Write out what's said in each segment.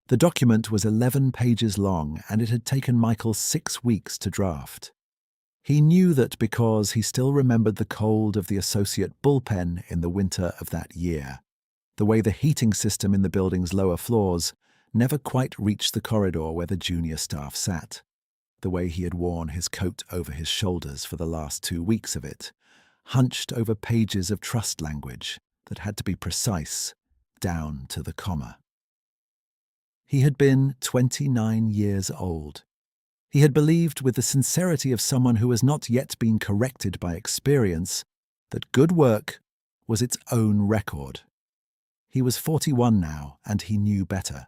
The document was 11 pages long, and it had taken Michael 6 weeks to draft. He knew that because he still remembered the cold of the associate bullpen in the winter of that year, the way the heating system in the building's lower floors never quite reached the corridor where the junior staff sat, the way he had worn his coat over his shoulders for the last 2 weeks of it, hunched over pages of trust language that had to be precise, down to the comma. He had been 29 years old. He had believed with the sincerity of someone who has not yet been corrected by experience that good work was its own record. He was 41 now, and he knew better.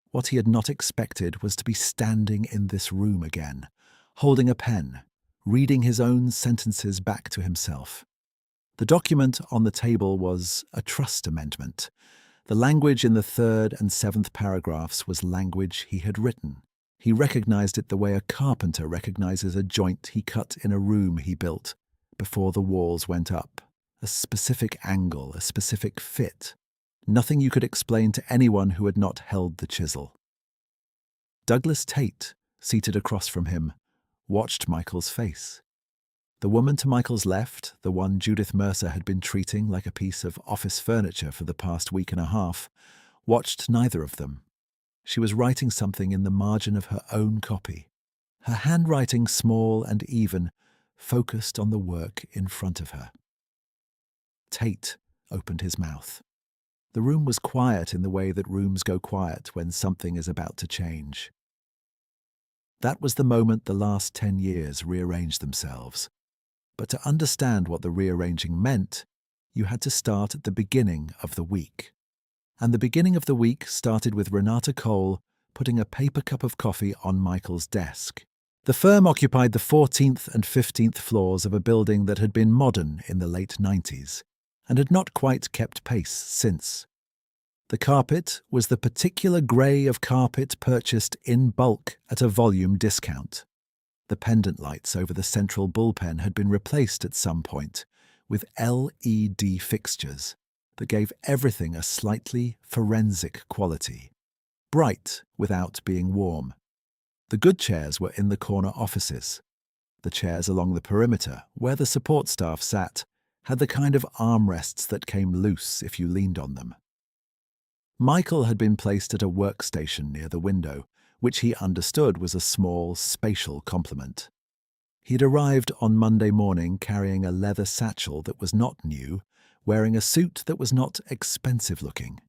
What he had not expected was to be standing in this room again, holding a pen, reading his own sentences back to himself. The document on the table was a trust amendment. The language in the 3rd and 7th paragraphs was language he had written. He recognized it the way a carpenter recognizes a joint he cut in a room he built before the walls went up. A specific angle, a specific fit. Nothing you could explain to anyone who had not held the chisel. Douglas Tate, seated across from him, watched Michael's face. The woman to Michael's left, the one Judith Mercer had been treating like a piece of office furniture for the past week and a half, watched neither of them. She was writing something in the margin of her own copy, her handwriting small and even, focused on the work in front of her. Tate opened his mouth. The room was quiet in the way that rooms go quiet when something is about to change. That was the moment the last 10 years rearranged themselves. But to understand what the rearranging meant, you had to start at the beginning of the week. And the beginning of the week started with Renata Cole putting a paper cup of coffee on Michael's desk. The firm occupied the 14th and 15th floors of a building that had been modern in the late 90s and had not quite kept pace since. The carpet was the particular grey of carpet purchased in bulk at a volume discount. The pendant lights over the central bullpen had been replaced at some point with LED fixtures that gave everything a slightly forensic quality, bright without being warm. The good chairs were in the corner offices. The chairs along the perimeter, where the support staff sat, had the kind of armrests that came loose if you leaned on them. Michael had been placed at a workstation near the window, which he understood was a small, spatial compliment. He had arrived on Monday morning carrying a leather satchel that was not new, wearing a suit that was not expensive-looking,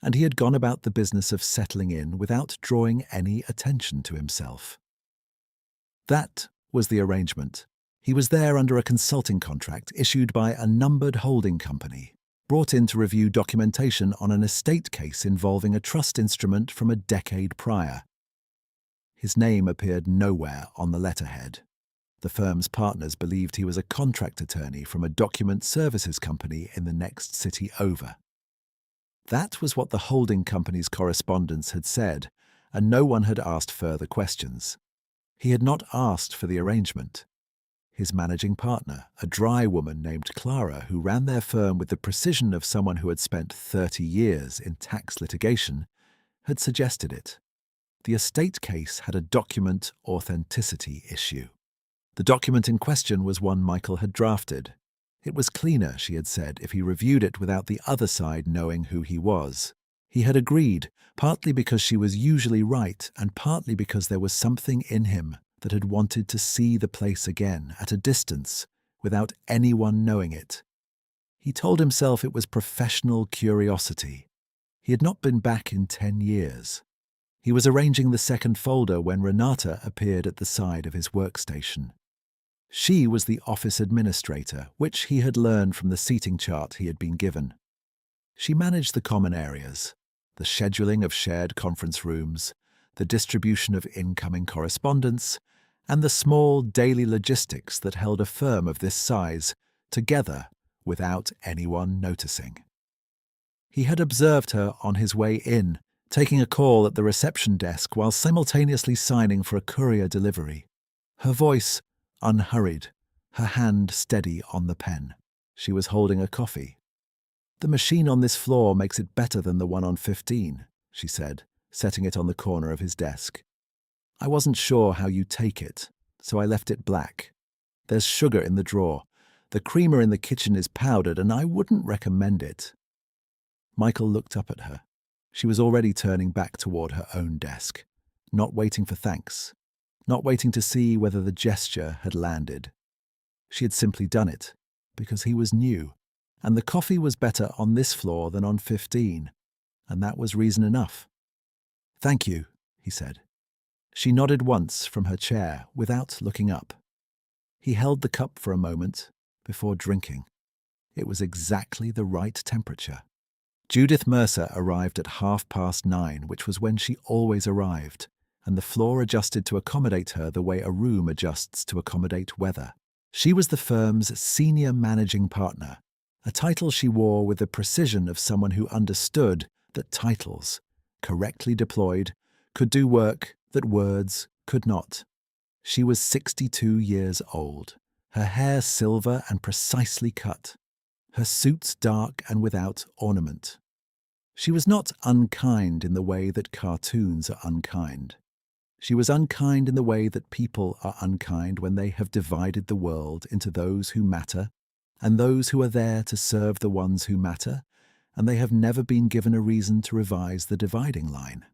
and he had gone about the business of settling in without drawing any attention to himself. That was the arrangement. He was there under a consulting contract issued by a numbered holding company, brought in to review documentation on an estate case involving a trust instrument from a decade prior. His name appeared nowhere on the letterhead. The firm's partners believed he was a contract attorney from a document services company in the next city over. That was what the holding company's correspondence had said, and no one had asked further questions. He had not asked for the arrangement. His managing partner, a dry woman named Clara, who ran their firm with the precision of someone who had spent 30 years in tax litigation, had suggested it. The estate case had a document authenticity issue. The document in question was one Michael had drafted. It was cleaner, she had said, if he reviewed it without the other side knowing who he was. He had agreed, partly because she was usually right and partly because there was something in him that had wanted to see the place again, at a distance, without anyone knowing it. He told himself it was professional curiosity. He had not been back in 10 years. He was arranging the second folder when Renata appeared at the side of his workstation. She was the office administrator, which he had learned from the seating chart he had been given. She managed the common areas, the scheduling of shared conference rooms, the distribution of incoming correspondence, and the small daily logistics that held a firm of this size together without anyone noticing. He had observed her on his way in, taking a call at the reception desk while simultaneously signing for a courier delivery. Her voice unhurried, her hand steady on the pen. She was holding a coffee. "The machine on this floor makes it better than the one on 15, she said, setting it on the corner of his desk. "I wasn't sure how you take it, so I left it black. There's sugar in the drawer. The creamer in the kitchen is powdered, and I wouldn't recommend it." Michael looked up at her. She was already turning back toward her own desk, not waiting for thanks, not waiting to see whether the gesture had landed. She had simply done it because he was new, and the coffee was better on this floor than on 15, and that was reason enough. "Thank you," he said. She nodded once from her chair without looking up. He held the cup for a moment before drinking. It was exactly the right temperature. Judith Mercer arrived at 9:30, which was when she always arrived, and the floor adjusted to accommodate her the way a room adjusts to accommodate weather. She was the firm's senior managing partner, a title she wore with the precision of someone who understood that titles, correctly deployed, could do work that words could not. She was 62 years old, her hair silver and precisely cut, her suits dark and without ornament. She was not unkind in the way that cartoons are unkind. She was unkind in the way that people are unkind when they have divided the world into those who matter and those who are there to serve the ones who matter, and they have never been given a reason to revise the dividing line.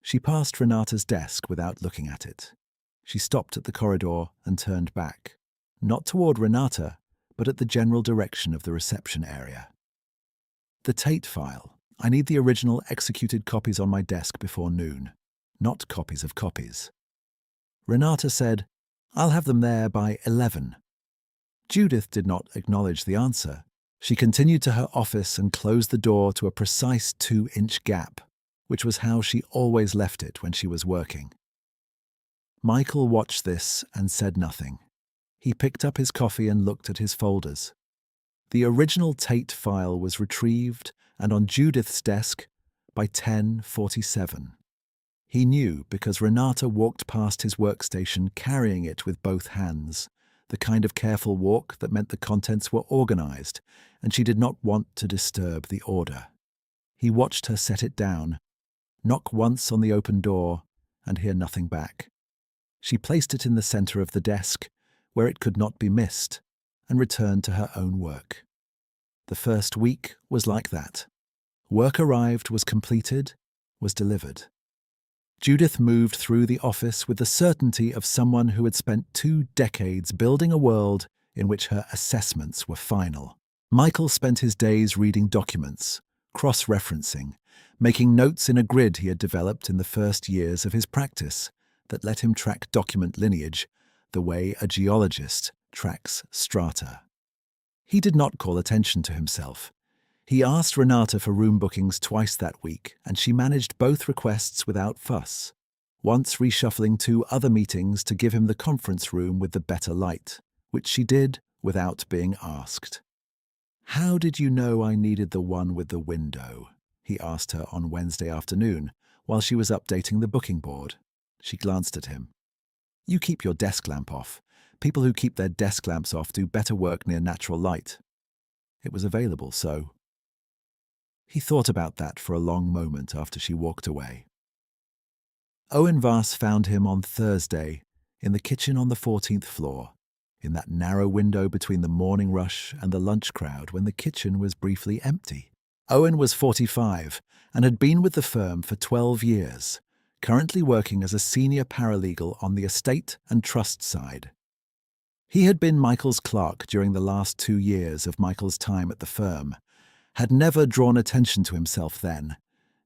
She passed Renata's desk without looking at it. She stopped at the corridor and turned back, not toward Renata, but at the general direction of the reception area. "The Tate file. I need the original executed copies on my desk before noon, not copies of copies." Renata said, "I'll have them there by 11. Judith did not acknowledge the answer. She continued to her office and closed the door to a precise 2-inch gap, which was how she always left it when she was working. Michael watched this and said nothing. He picked up his coffee and looked at his folders. The original Tate file was retrieved and on Judith's desk by 10:47. He knew because Renata walked past his workstation carrying it with both hands, the kind of careful walk that meant the contents were organized, and she did not want to disturb the order. He watched her set it down, knock once on the open door, and hear nothing back. She placed it in the center of the desk, where it could not be missed, and returned to her own work. The first week was like that. Work arrived, was completed, was delivered. Judith moved through the office with the certainty of someone who had spent 2 decades building a world in which her assessments were final. Michael spent his days reading documents, cross-referencing, making notes in a grid he had developed in the first years of his practice that let him track document lineage the way a geologist tracks strata. He did not call attention to himself. He asked Renata for room bookings twice that week, and she managed both requests without fuss, once reshuffling 2 other meetings to give him the conference room with the better light, which she did without being asked. "How did you know I needed the one with the window?" he asked her on Wednesday afternoon while she was updating the booking board. She glanced at him. "You keep your desk lamp off. People who keep their desk lamps off do better work near natural light." It was available, so. He thought about that for a long moment after she walked away. Owen Voss found him on Thursday in the kitchen on the 14th floor, in that narrow window between the morning rush and the lunch crowd when the kitchen was briefly empty. Owen was 45 and had been with the firm for 12 years, currently working as a senior paralegal on the estate and trust side. He had been Michael's clerk during the last 2 years of Michael's time at the firm, had never drawn attention to himself then,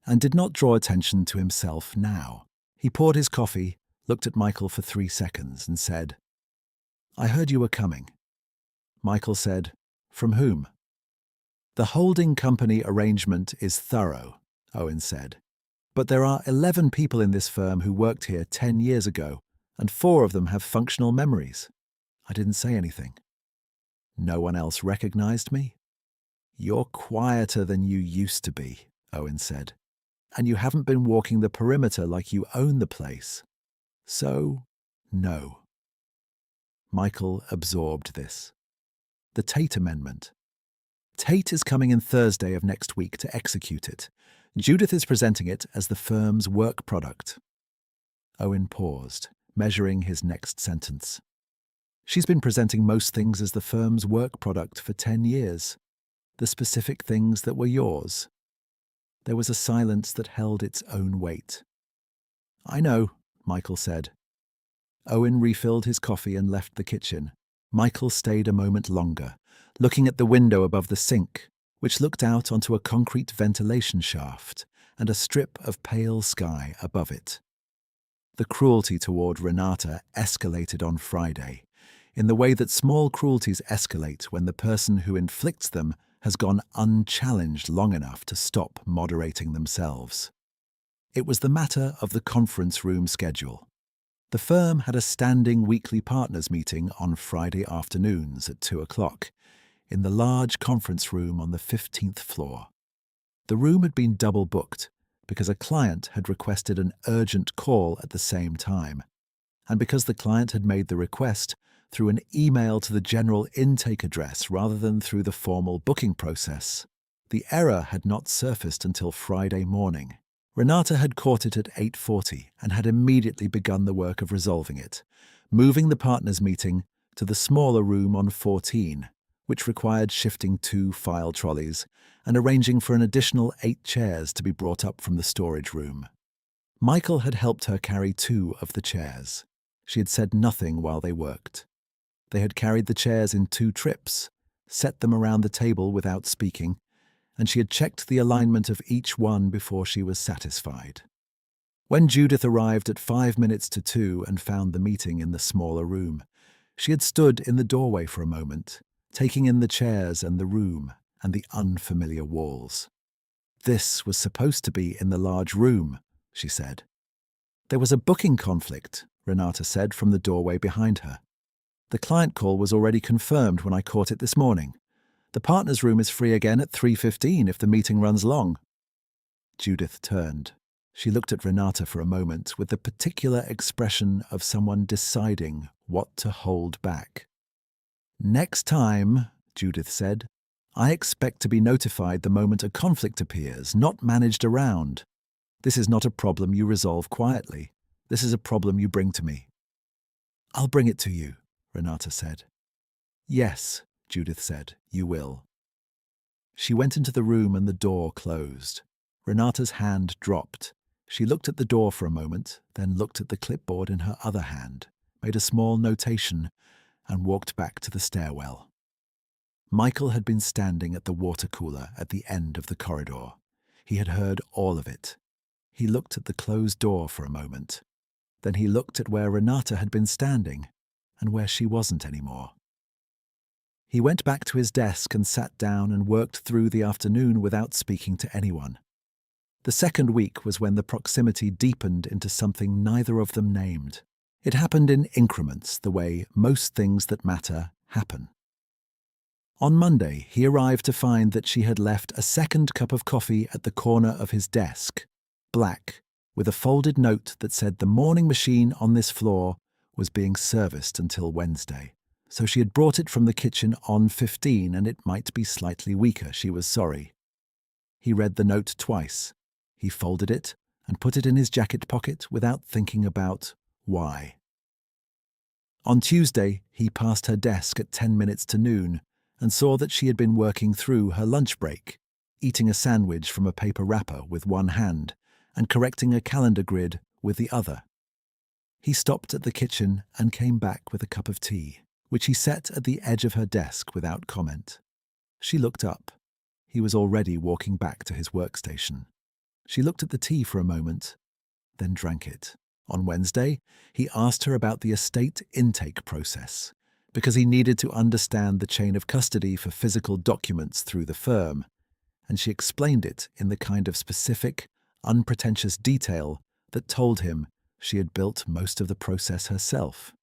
and did not draw attention to himself now. He poured his coffee, looked at Michael for 3 seconds, and said, "I heard you were coming." Michael said, "From whom?" "The holding company arrangement is thorough," Owen said. "But there are 11 people in this firm who worked here 10 years ago, and 4 of them have functional memories." I didn't say anything. "No one else recognized me?" "You're quieter than you used to be," Owen said. "And you haven't been walking the perimeter like you own the place. So, no." Michael absorbed this. The Tate Amendment. Tate is coming in Thursday of next week to execute it. Judith is presenting it as the firm's work product. Owen paused, measuring his next sentence. She's been presenting most things as the firm's work product for 10 years. The specific things that were yours. There was a silence that held its own weight. I know, Michael said. Owen refilled his coffee and left the kitchen. Michael stayed a moment longer, looking at the window above the sink, which looked out onto a concrete ventilation shaft and a strip of pale sky above it. The cruelty toward Renata escalated on Friday, in the way that small cruelties escalate when the person who inflicts them has gone unchallenged long enough to stop moderating themselves. It was the matter of the conference room schedule. The firm had a standing weekly partners meeting on Friday afternoons at 2 o'clock in the large conference room on the 15th floor. The room had been double booked because a client had requested an urgent call at the same time, and because the client had made the request through an email to the general intake address rather than through the formal booking process. The error had not surfaced until Friday morning. Renata had caught it at 8:40 and had immediately begun the work of resolving it, moving the partners' meeting to the smaller room on 14, which required shifting 2 file trolleys and arranging for an additional 8 chairs to be brought up from the storage room. Michael had helped her carry 2 of the chairs. She had said nothing while they worked. They had carried the chairs in 2 trips, set them around the table without speaking, and she had checked the alignment of each one before she was satisfied. When Judith arrived at 5 minutes to 2 and found the meeting in the smaller room, she had stood in the doorway for a moment, taking in the chairs and the room and the unfamiliar walls. This was supposed to be in the large room, she said. There was a booking conflict, Renata said from the doorway behind her. The client call was already confirmed when I caught it this morning. The partners' room is free again at 3:15 if the meeting runs long. Judith turned. She looked at Renata for a moment with the particular expression of someone deciding what to hold back. Next time, Judith said, I expect to be notified the moment a conflict appears, not managed around. This is not a problem you resolve quietly. This is a problem you bring to me. I'll bring it to you, Renata said. Yes, Judith said, you will. She went into the room and the door closed. Renata's hand dropped. She looked at the door for a moment, then looked at the clipboard in her other hand, made a small notation, and walked back to the stairwell. Michael had been standing at the water cooler at the end of the corridor. He had heard all of it. He looked at the closed door for a moment. Then he looked at where Renata had been standing and where she wasn't anymore. He went back to his desk and sat down and worked through the afternoon without speaking to anyone. The second week was when the proximity deepened into something neither of them named. It happened in increments, the way most things that matter happen. On Monday, he arrived to find that she had left a second cup of coffee at the corner of his desk, black, with a folded note that said the morning machine on this floor was being serviced until Wednesday. So she had brought it from the kitchen on 15 and it might be slightly weaker, she was sorry. He read the note twice. He folded it and put it in his jacket pocket without thinking about why. On Tuesday, he passed her desk at 10 minutes to noon and saw that she had been working through her lunch break, eating a sandwich from a paper wrapper with one hand and correcting a calendar grid with the other. He stopped at the kitchen and came back with a cup of tea, which he set at the edge of her desk without comment. She looked up. He was already walking back to his workstation. She looked at the tea for a moment, then drank it. On Wednesday, he asked her about the estate intake process, because he needed to understand the chain of custody for physical documents through the firm, and she explained it in the kind of specific, unpretentious detail that told him she had built most of the process herself.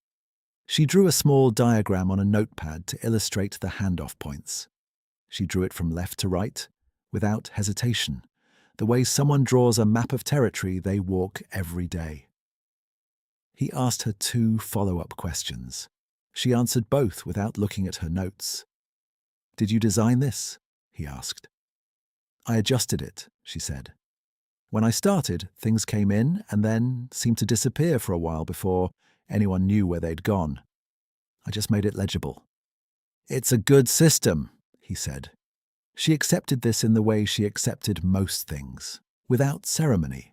She drew a small diagram on a notepad to illustrate the handoff points. She drew it from left to right, without hesitation, the way someone draws a map of territory they walk every day. He asked her 2 follow-up questions. She answered both without looking at her notes. "Did you design this?" he asked. "I adjusted it," she said. When I started, things came in and then seemed to disappear for a while before anyone knew where they'd gone. I just made it legible. It's a good system, he said. She accepted this in the way she accepted most things, without ceremony,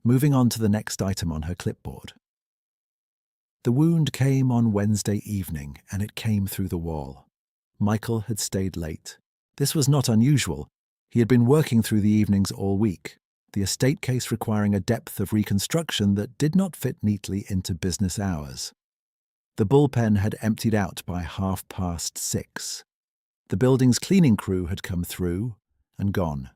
moving on to the next item on her clipboard. The wound came on Wednesday evening, and it came through the wall. Michael had stayed late. This was not unusual. He had been working through the evenings all week, the estate case requiring a depth of reconstruction that did not fit neatly into business hours. The bullpen had emptied out by 6:30. The building's cleaning crew had come through and gone.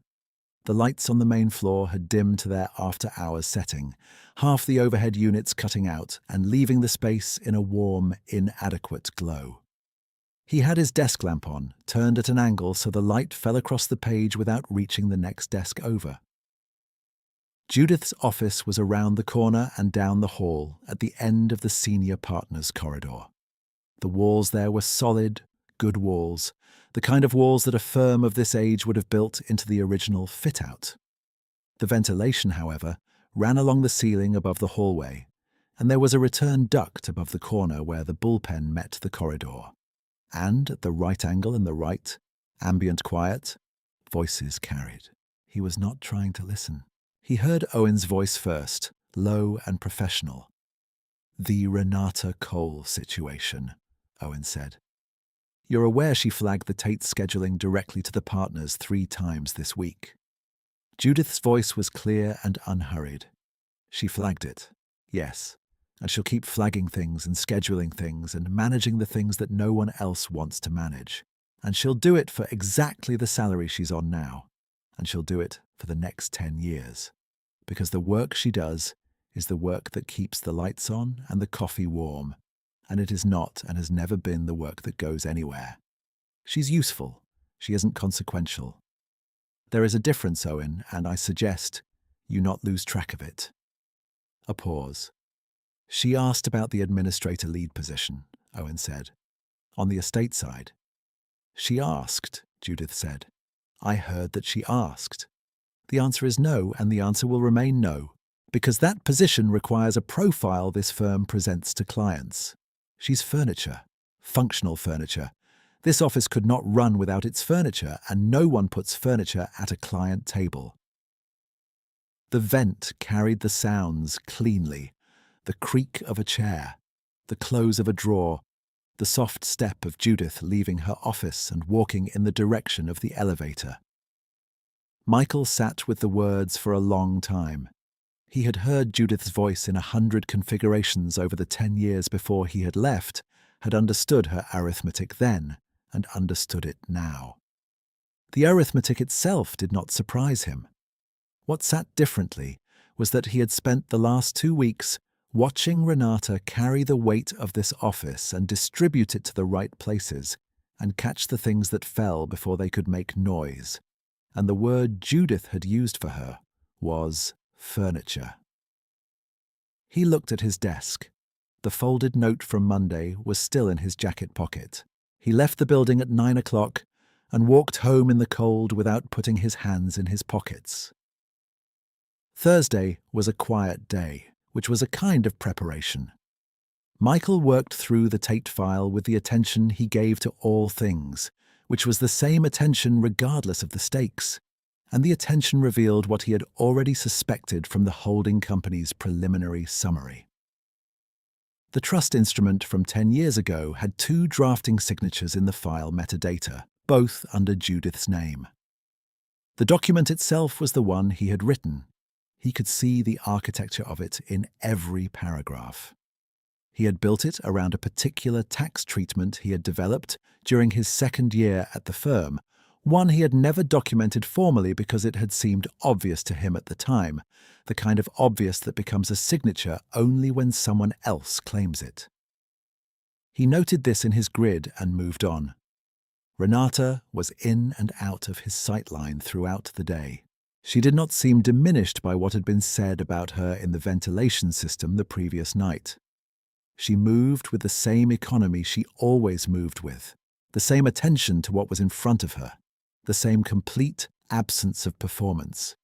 The lights on the main floor had dimmed to their after-hours setting, half the overhead units cutting out and leaving the space in a warm, inadequate glow. He had his desk lamp on, turned at an angle so the light fell across the page without reaching the next desk over. Judith's office was around the corner and down the hall at the end of the senior partners' corridor. The walls there were solid, good walls, the kind of walls that a firm of this age would have built into the original fit-out. The ventilation, however, ran along the ceiling above the hallway, and there was a return duct above the corner where the bullpen met the corridor. And at the right angle in the right, ambient quiet, voices carried. He was not trying to listen. He heard Owen's voice first, low and professional. "The Renata Cole situation," Owen said. "You're aware she flagged the Tate scheduling directly to the partners 3 times this week." Judith's voice was clear and unhurried. "She flagged it, yes, and she'll keep flagging things and scheduling things and managing the things that no one else wants to manage. And she'll do it for exactly the salary she's on now, and she'll do it for the next 10 years. Because the work she does is the work that keeps the lights on and the coffee warm, and it is not and has never been the work that goes anywhere. She's useful. She isn't consequential. There is a difference, Owen, and I suggest you not lose track of it." A pause. "She asked about the administrator lead position," Owen said. "On the estate side." "She asked," Judith said. "I heard that she asked. The answer is no, and the answer will remain no, because that position requires a profile this firm presents to clients. She's furniture, functional furniture. This office could not run without its furniture, and no one puts furniture at a client table." The vent carried the sounds cleanly, the creak of a chair, the close of a drawer, the soft step of Judith leaving her office and walking in the direction of the elevator. Michael sat with the words for a long time. He had heard Judith's voice in 100 configurations over the 10 years before he had left, had understood her arithmetic then, and understood it now. The arithmetic itself did not surprise him. What sat differently was that he had spent the last 2 weeks watching Renata carry the weight of this office and distribute it to the right places, and catch the things that fell before they could make noise. And the word Judith had used for her was furniture. He looked at his desk. The folded note from Monday was still in his jacket pocket. He left the building at 9 o'clock and walked home in the cold without putting his hands in his pockets. Thursday was a quiet day, which was a kind of preparation. Michael worked through the Tate file with the attention he gave to all things, which was the same attention regardless of the stakes, and the attention revealed what he had already suspected from the holding company's preliminary summary. The trust instrument from 10 years ago had 2 drafting signatures in the file metadata, both under Judith's name. The document itself was the one he had written. He could see the architecture of it in every paragraph. He had built it around a particular tax treatment he had developed during his 2nd year at the firm, one he had never documented formally because it had seemed obvious to him at the time, the kind of obvious that becomes a signature only when someone else claims it. He noted this in his grid and moved on. Renata was in and out of his sightline throughout the day. She did not seem diminished by what had been said about her in the ventilation system the previous night. She moved with the same economy she always moved with, the same attention to what was in front of her, the same complete absence of performance.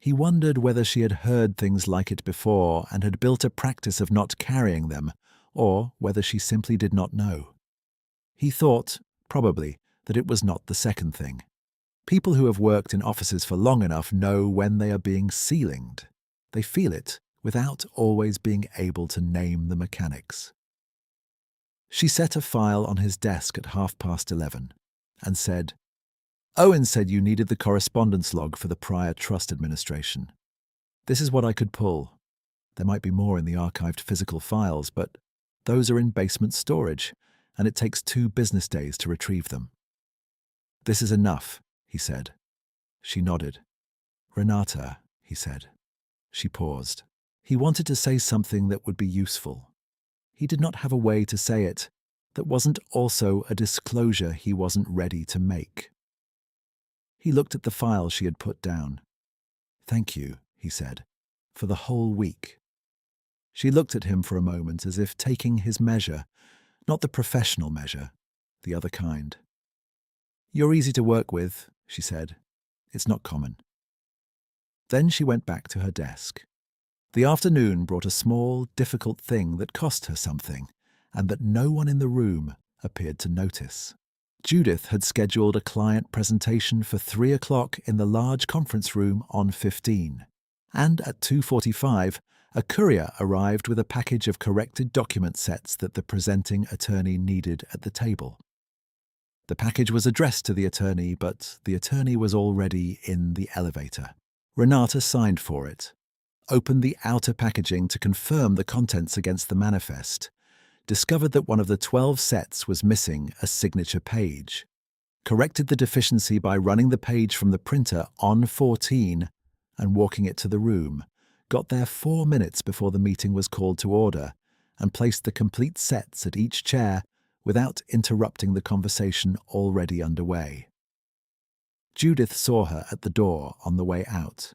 He wondered whether she had heard things like it before and had built a practice of not carrying them, or whether she simply did not know. He thought, probably, that it was not the second thing. People who have worked in offices for long enough know when they are being ceilinged. They feel it without always being able to name the mechanics. She set a file on his desk at 11:30 and said, "Owen said you needed the correspondence log for the prior trust administration. This is what I could pull. There might be more in the archived physical files, but those are in basement storage, and it takes 2 business days to retrieve them." "This is enough," he said. She nodded. "Renata," he said. She paused. He wanted to say something that would be useful. He did not have a way to say it that wasn't also a disclosure he wasn't ready to make. He looked at the file she had put down. "Thank you," he said, "for the whole week." She looked at him for a moment as if taking his measure, not the professional measure, the other kind. "You're easy to work with," she said. "It's not common." Then she went back to her desk. The afternoon brought a small, difficult thing that cost her something, and that no one in the room appeared to notice. Judith had scheduled a client presentation for 3 o'clock in the large conference room on 15, and at 2:45, a courier arrived with a package of corrected document sets that the presenting attorney needed at the table. The package was addressed to the attorney, but the attorney was already in the elevator. Renata signed for it, opened the outer packaging to confirm the contents against the manifest, discovered that one of the 12 sets was missing a signature page, corrected the deficiency by running the page from the printer on 14 and walking it to the room, got there 4 minutes before the meeting was called to order, and placed the complete sets at each chair without interrupting the conversation already underway. Judith saw her at the door on the way out.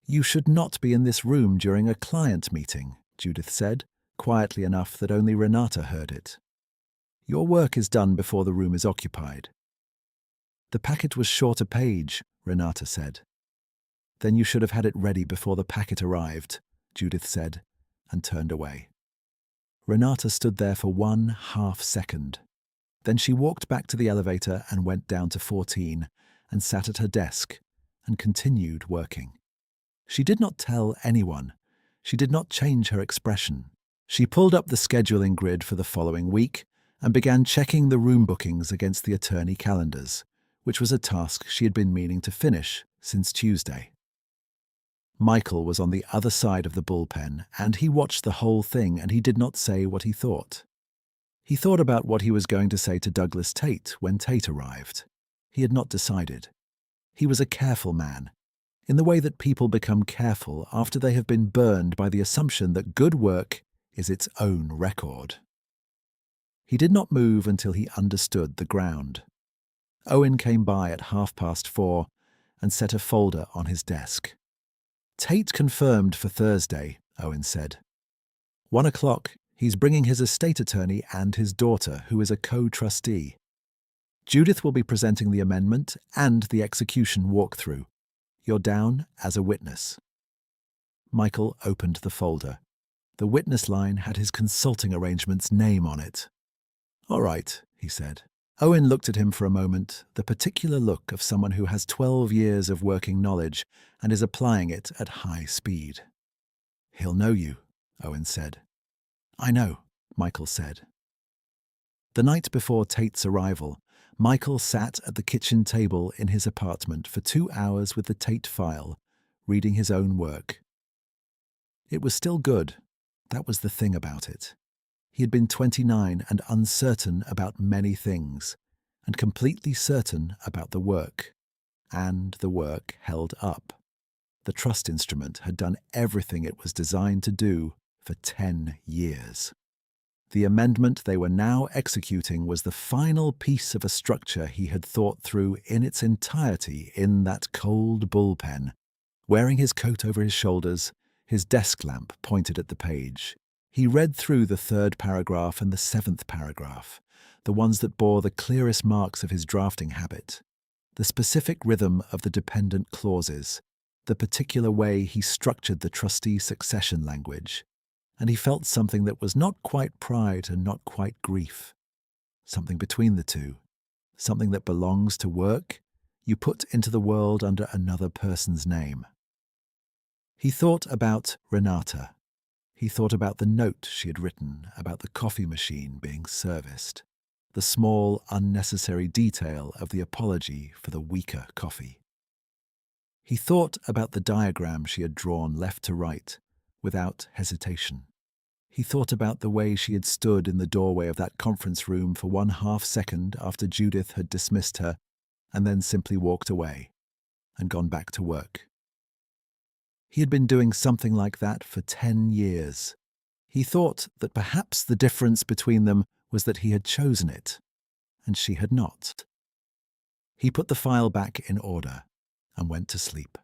"You should not be in this room during a client meeting," Judith said, quietly enough that only Renata heard it. "Your work is done before the room is occupied." "The packet was short a page," Renata said. "Then you should have had it ready before the packet arrived," Judith said, and turned away. Renata stood there for 1/2 second. Then she walked back to the elevator and went down to 14 and sat at her desk and continued working. She did not tell anyone. She did not change her expression. She pulled up the scheduling grid for the following week and began checking the room bookings against the attorney calendars, which was a task she had been meaning to finish since Tuesday. Michael was on the other side of the bullpen, and he watched the whole thing, and he did not say what he thought. He thought about what he was going to say to Douglas Tate when Tate arrived. He had not decided. He was a careful man, in the way that people become careful after they have been burned by the assumption that good work is its own record. He did not move until he understood the ground. Owen came by at 4:30 and set a folder on his desk. "Tate confirmed for Thursday," Owen said. 1 o'clock, he's bringing his estate attorney and his daughter, who is a co-trustee. Judith will be presenting the amendment and the execution walkthrough. You're down as a witness." Michael opened the folder. The witness line had his consulting arrangement's name on it. "All right," he said. Owen looked at him for a moment, the particular look of someone who has 12 years of working knowledge and is applying it at high speed. "He'll know you," Owen said. "I know," Michael said. The night before Tate's arrival, Michael sat at the kitchen table in his apartment for 2 hours with the Tate file, reading his own work. It was still good. That was the thing about it. He had been 29 and uncertain about many things, and completely certain about the work. And the work held up. The trust instrument had done everything it was designed to do for 10 years. The amendment they were now executing was the final piece of a structure he had thought through in its entirety in that cold bullpen, wearing his coat over his shoulders, his desk lamp pointed at the page. He read through the 3rd paragraph and the 7th paragraph, the ones that bore the clearest marks of his drafting habit, the specific rhythm of the dependent clauses, the particular way he structured the trustee succession language, and he felt something that was not quite pride and not quite grief. Something between the two, something that belongs to work you put into the world under another person's name. He thought about Renata. He thought about the note she had written about the coffee machine being serviced, the small, unnecessary detail of the apology for the weaker coffee. He thought about the diagram she had drawn left to right, without hesitation. He thought about the way she had stood in the doorway of that conference room for 1/2 second after Judith had dismissed her, and then simply walked away and gone back to work. He had been doing something like that for 10 years. He thought that perhaps the difference between them was that he had chosen it, and she had not. He put the file back in order and went to sleep.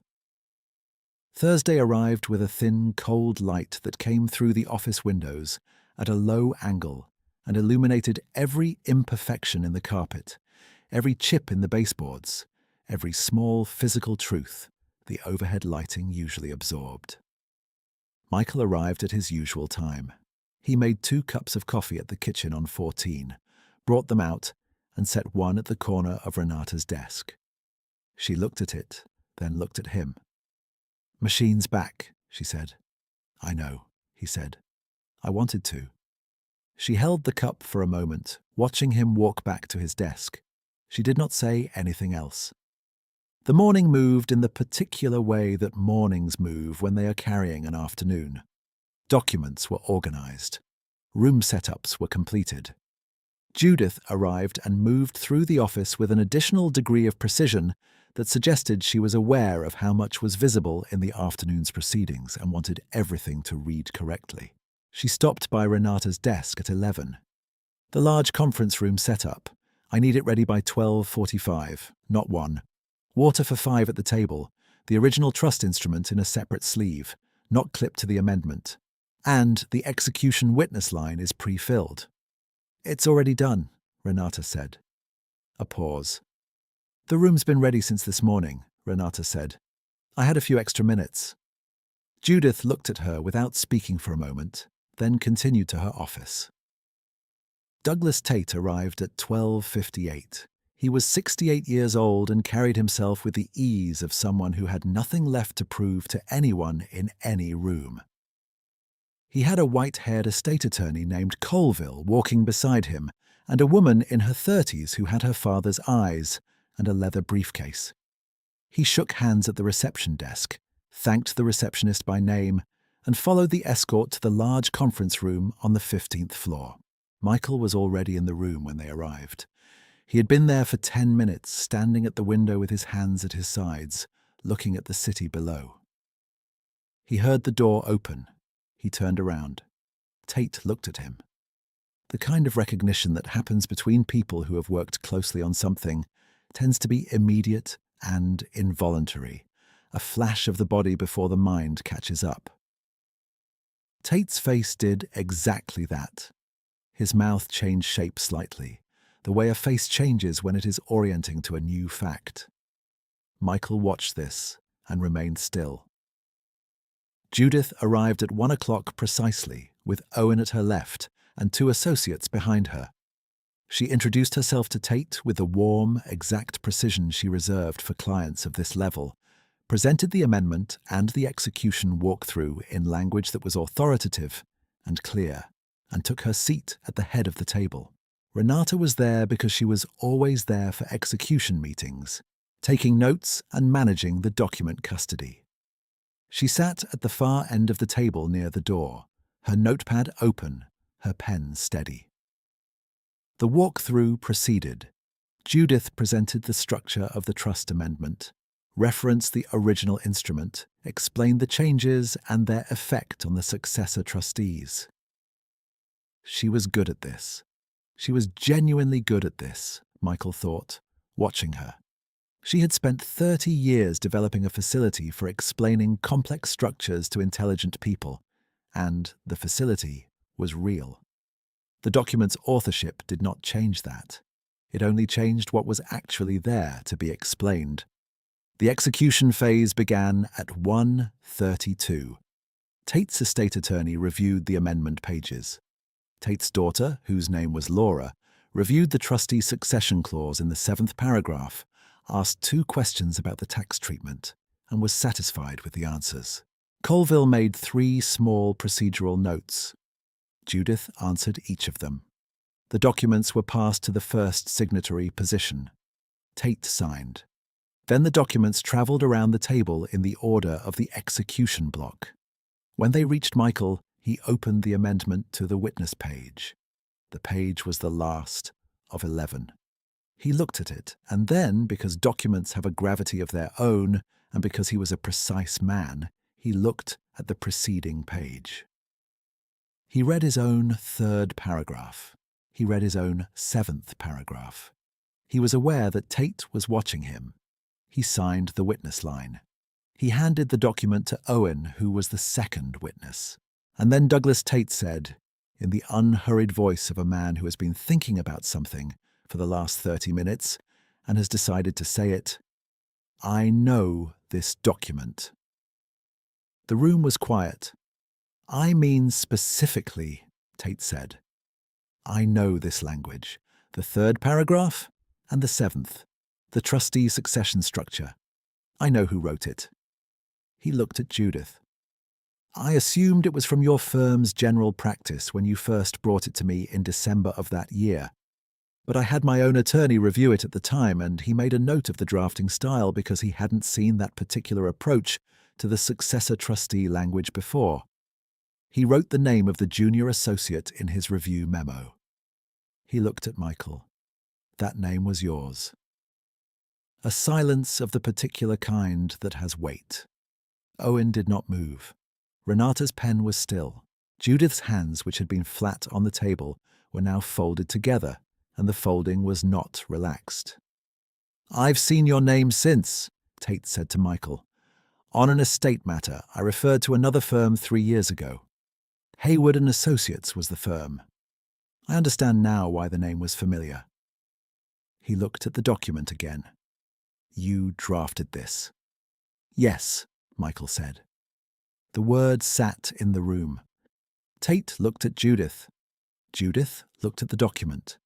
Thursday arrived with a thin, cold light that came through the office windows at a low angle and illuminated every imperfection in the carpet, every chip in the baseboards, every small physical truth the overhead lighting usually absorbed. Michael arrived at his usual time. He made 2 cups of coffee at the kitchen on 14, brought them out, and set one at the corner of Renata's desk. She looked at it, then looked at him. "Machine's back," she said. "I know," he said. "I wanted to." She held the cup for a moment, watching him walk back to his desk. She did not say anything else. The morning moved in the particular way that mornings move when they are carrying an afternoon. Documents were organized. Room setups were completed. Judith arrived and moved through the office with an additional degree of precision that suggested she was aware of how much was visible in the afternoon's proceedings and wanted everything to read correctly. She stopped by Renata's desk at 11. "The large conference room set up. I need it ready by 12:45, not 1. Water for 5 at the table, the original trust instrument in a separate sleeve, not clipped to the amendment. And the execution witness line is pre-filled." "It's already done," Renata said. A pause. "The room's been ready since this morning," Renata said. "I had a few extra minutes." Judith looked at her without speaking for a moment, then continued to her office. Douglas Tate arrived at 12:58. He was 68 years old and carried himself with the ease of someone who had nothing left to prove to anyone in any room. He had a white-haired estate attorney named Colville walking beside him, and a woman in her 30s who had her father's eyes and a leather briefcase. He shook hands at the reception desk, thanked the receptionist by name, and followed the escort to the large conference room on the 15th floor. Michael was already in the room when they arrived. He had been there for 10 minutes, standing at the window with his hands at his sides, looking at the city below. He heard the door open. He turned around. Tate looked at him. The kind of recognition that happens between people who have worked closely on something tends to be immediate and involuntary, a flash of the body before the mind catches up. Tate's face did exactly that. His mouth changed shape slightly, the way a face changes when it is orienting to a new fact. Michael watched this and remained still. Judith arrived at 1 o'clock precisely, with Owen at her left and 2 associates behind her. She introduced herself to Tate with the warm, exact precision she reserved for clients of this level, presented the amendment and the execution walkthrough in language that was authoritative and clear, and took her seat at the head of the table. Renata was there because she was always there for execution meetings, taking notes and managing the document custody. She sat at the far end of the table near the door, her notepad open, her pen steady. The walkthrough proceeded. Judith presented the structure of the trust amendment, referenced the original instrument, explained the changes and their effect on the successor trustees. She was good at this. She was genuinely good at this, Michael thought, watching her. She had spent 30 years developing a facility for explaining complex structures to intelligent people, and the facility was real. The document's authorship did not change that. It only changed what was actually there to be explained. The execution phase began at 1:32. Tate's estate attorney reviewed the amendment pages. Tate's daughter, whose name was Laura, reviewed the trustee succession clause in the 7th paragraph, asked 2 questions about the tax treatment, and was satisfied with the answers. Colville made 3 small procedural notes. Judith answered each of them. The documents were passed to the first signatory position. Tate signed. Then the documents travelled around the table in the order of the execution block. When they reached Michael, he opened the amendment to the witness page. The page was the last of 11. He looked at it, and then, because documents have a gravity of their own, and because he was a precise man, he looked at the preceding page. He read his own 3rd paragraph. He read his own 7th paragraph. He was aware that Tate was watching him. He signed the witness line. He handed the document to Owen, who was the second witness. And then Douglas Tate said, in the unhurried voice of a man who has been thinking about something for the last 30 minutes and has decided to say it, "I know this document." The room was quiet. "I mean specifically," Tate said. "I know this language, the 3rd paragraph and the 7th, the trustee succession structure. I know who wrote it." He looked at Judith. "I assumed it was from your firm's general practice when you first brought it to me in December of that year. But I had my own attorney review it at the time, and he made a note of the drafting style because he hadn't seen that particular approach to the successor trustee language before. He wrote the name of the junior associate in his review memo." He looked at Michael. "That name was yours." A silence of the particular kind that has weight. Owen did not move. Renata's pen was still. Judith's hands, which had been flat on the table, were now folded together, and the folding was not relaxed. "I've seen your name since," Tate said to Michael. "On an estate matter, I referred to another firm 3 years ago. Hayward and Associates was the firm. I understand now why the name was familiar." He looked at the document again. "You drafted this." "Yes," Michael said. The word sat in the room. Tate looked at Judith. Judith looked at the document.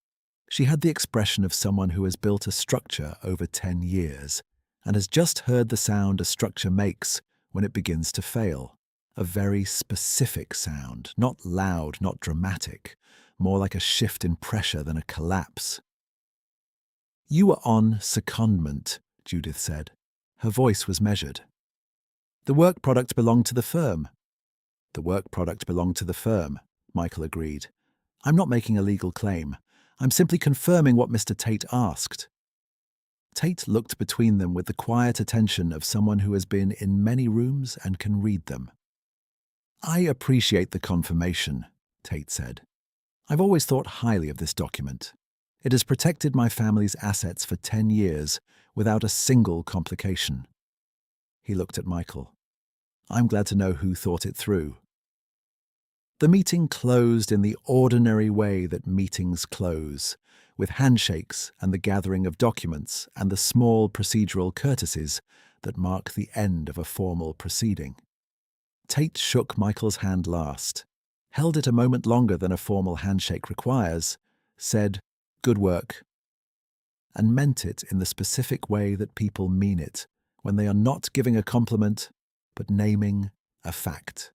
She had the expression of someone who has built a structure over 10 years and has just heard the sound a structure makes when it begins to fail. A very specific sound, not loud, not dramatic, more like a shift in pressure than a collapse. "You were on secondment," Judith said. Her voice was measured. "The work product belonged to the firm." "The work product belonged to the firm," Michael agreed. "I'm not making a legal claim. I'm simply confirming what Mr. Tate asked." Tate looked between them with the quiet attention of someone who has been in many rooms and can read them. "I appreciate the confirmation," Tate said. "I've always thought highly of this document. It has protected my family's assets for 10 years without a single complication." He looked at Michael. "I'm glad to know who thought it through." The meeting closed in the ordinary way that meetings close, with handshakes and the gathering of documents and the small procedural courtesies that mark the end of a formal proceeding. Tate shook Michael's hand last, held it a moment longer than a formal handshake requires, said, "Good work," and meant it in the specific way that people mean it when they are not giving a compliment but naming a fact.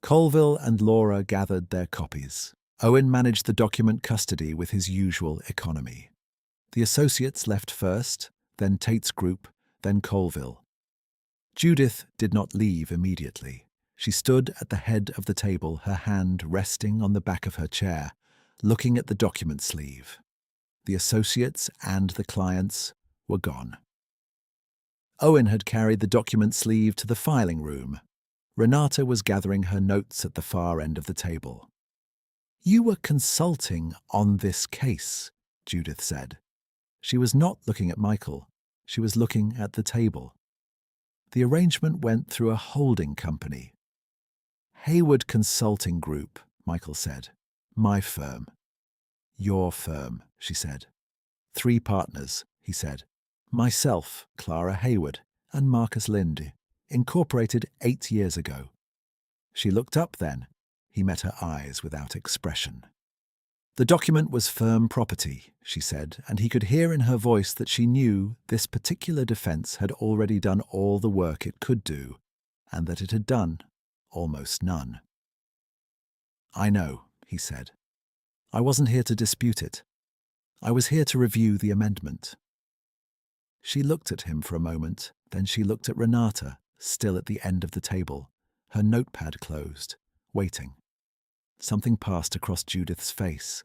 Colville and Laura gathered their copies. Owen managed the document custody with his usual economy. The associates left first, then Tate's group, then Colville. Judith did not leave immediately. She stood at the head of the table, her hand resting on the back of her chair, looking at the document sleeve. The associates and the clients were gone. Owen had carried the document sleeve to the filing room. Renata was gathering her notes at the far end of the table. "You were consulting on this case," Judith said. She was not looking at Michael. She was looking at the table. "The arrangement went through a holding company." "Hayward Consulting Group," Michael said. "My firm." "Your firm," she said. "3 partners," he said. Myself, Clara Hayward, and Marcus Lind, incorporated 8 years ago. She looked up then. He met her eyes without expression. The document was firm property, she said, and he could hear in her voice that she knew this particular defense had already done all the work it could do, and that it had done almost none. I know, he said. I wasn't here to dispute it. I was here to review the amendment. She looked at him for a moment, then she looked at Renata, still at the end of the table, her notepad closed, waiting. Something passed across Judith's face.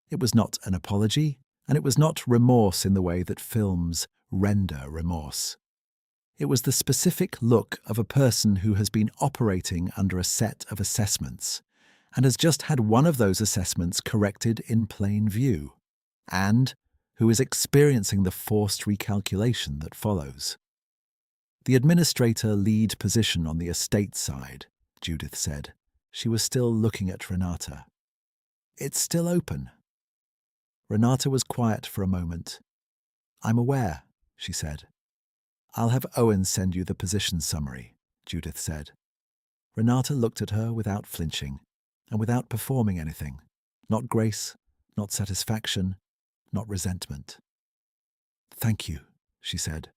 It was not an apology, and it was not remorse in the way that films render remorse. It was the specific look of a person who has been operating under a set of assessments and has just had one of those assessments corrected in plain view, and who is experiencing the forced recalculation that follows. The administrator lead position on the estate side, Judith said. She was still looking at Renata. It's still open. Renata was quiet for a moment. I'm aware, she said. I'll have Owen send you the position summary, Judith said. Renata looked at her without flinching, and without performing anything. Not grace, not satisfaction, not resentment. Thank you, she said.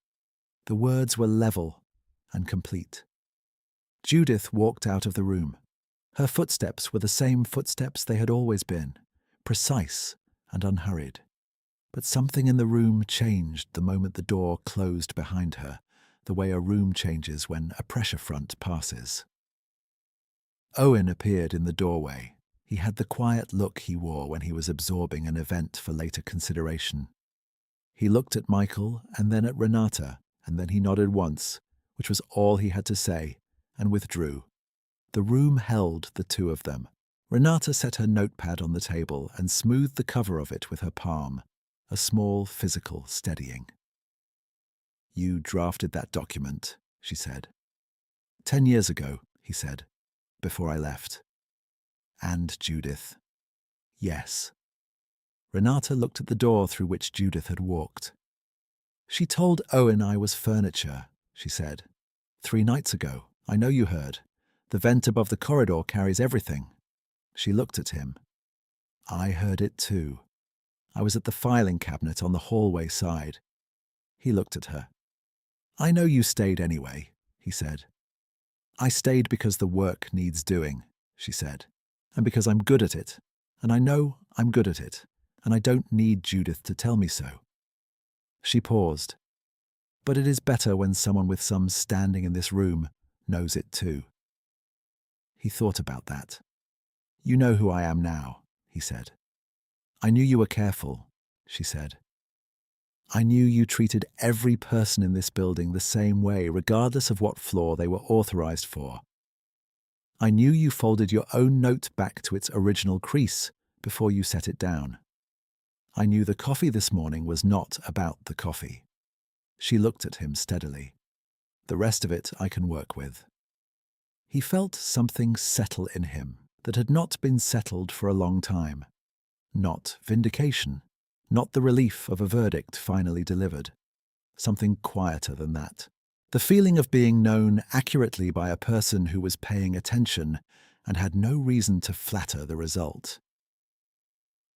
The words were level and complete. Judith walked out of the room. Her footsteps were the same footsteps they had always been, precise and unhurried. But something in the room changed the moment the door closed behind her, the way a room changes when a pressure front passes. Owen appeared in the doorway. He had the quiet look he wore when he was absorbing an event for later consideration. He looked at Michael and then at Renata, and then he nodded once, which was all he had to say, and withdrew. The room held the two of them. Renata set her notepad on the table and smoothed the cover of it with her palm, a small physical steadying. You drafted that document, she said. 10 years ago, he said, before I left. And Judith. Yes. Renata looked at the door through which Judith had walked. She told Owen I was furniture, she said. 3 nights ago, I know you heard. The vent above the corridor carries everything. She looked at him. I heard it too. I was at the filing cabinet on the hallway side. He looked at her. I know you stayed anyway, he said. I stayed because the work needs doing, she said, and because I'm good at it, and I know I'm good at it, and I don't need Judith to tell me so. She paused. But it is better when someone with some standing in this room knows it too. He thought about that. You know who I am now, he said. I knew you were careful, she said. I knew you treated every person in this building the same way, regardless of what floor they were authorized for. I knew you folded your own note back to its original crease before you set it down. I knew the coffee this morning was not about the coffee. She looked at him steadily. The rest of it I can work with. He felt something settle in him that had not been settled for a long time. Not vindication, not the relief of a verdict finally delivered. Something quieter than that. The feeling of being known accurately by a person who was paying attention and had no reason to flatter the result.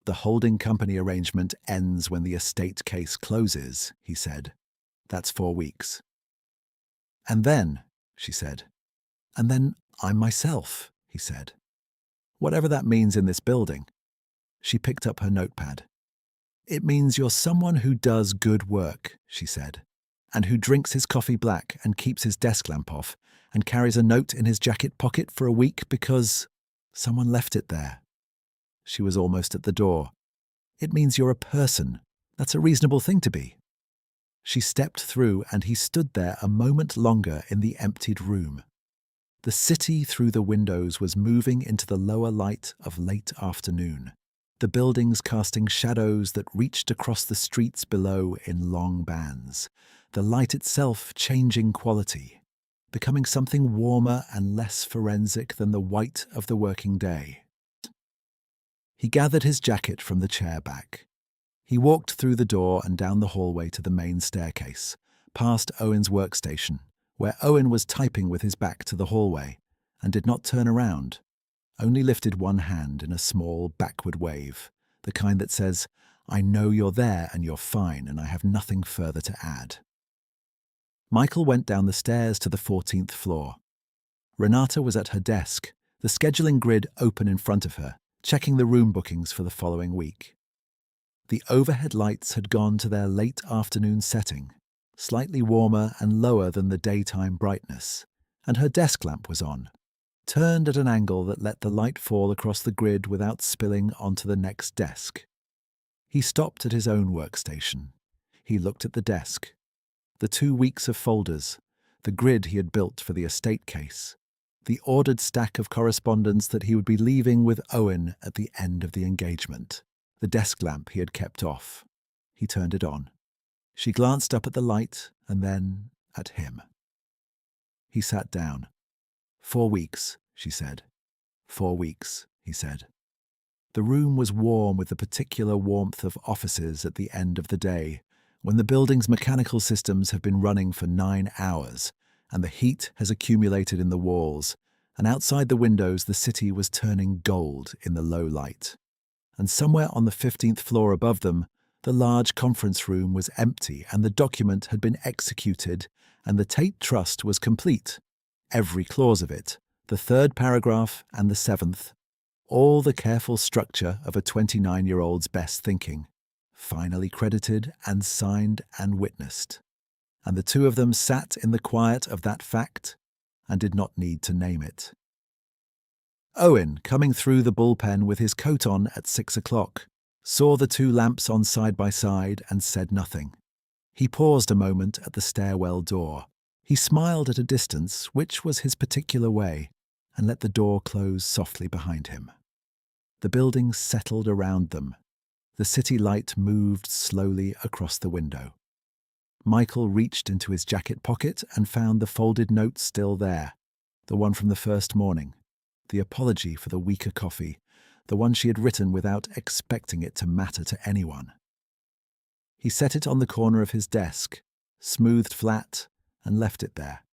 The holding company arrangement ends when the estate case closes, he said. That's 4 weeks. And then, she said. And then I'm myself, he said. Whatever that means in this building. She picked up her notepad. It means you're someone who does good work, she said, and who drinks his coffee black and keeps his desk lamp off and carries a note in his jacket pocket for a week because someone left it there. She was almost at the door. It means you're a person. That's a reasonable thing to be. She stepped through and he stood there a moment longer in the emptied room. The city through the windows was moving into the lower light of late afternoon, the buildings casting shadows that reached across the streets below in long bands, the light itself changing quality, becoming something warmer and less forensic than the white of the working day. He gathered his jacket from the chair back. He walked through the door and down the hallway to the main staircase, past Owen's workstation, where Owen was typing with his back to the hallway, and did not turn around, only lifted one hand in a small backward wave, the kind that says, "I know you're there and you're fine and I have nothing further to add." Michael went down the stairs to the 14th floor. Renata was at her desk, the scheduling grid open in front of her, checking the room bookings for the following week. The overhead lights had gone to their late afternoon setting, slightly warmer and lower than the daytime brightness, and her desk lamp was on, turned at an angle that let the light fall across the grid without spilling onto the next desk. He stopped at his own workstation. He looked at the desk. The 2 weeks of folders, the grid he had built for the estate case, the ordered stack of correspondence that he would be leaving with Owen at the end of the engagement, the desk lamp he had kept off. He turned it on. She glanced up at the light and then at him. He sat down. 4 weeks, she said. 4 weeks, he said. The room was warm with the particular warmth of offices at the end of the day, when the building's mechanical systems have been running for 9 hours, and the heat has accumulated in the walls, and outside the windows the city was turning gold in the low light. And somewhere on the 15th floor above them, the large conference room was empty and the document had been executed and the Tate Trust was complete. Every clause of it, the 3rd paragraph and the 7th, all the careful structure of a 29-year-old's best thinking, finally credited and signed and witnessed. And the two of them sat in the quiet of that fact and did not need to name it. Owen, coming through the bullpen with his coat on at 6 o'clock, saw the 2 lamps on side by side and said nothing. He paused a moment at the stairwell door. He smiled at a distance, which was his particular way, and let the door close softly behind him. The building settled around them. The city light moved slowly across the window. Michael reached into his jacket pocket and found the folded note still there, the one from the first morning, the apology for the weaker coffee, the one she had written without expecting it to matter to anyone. He set it on the corner of his desk, smoothed flat, and left it there.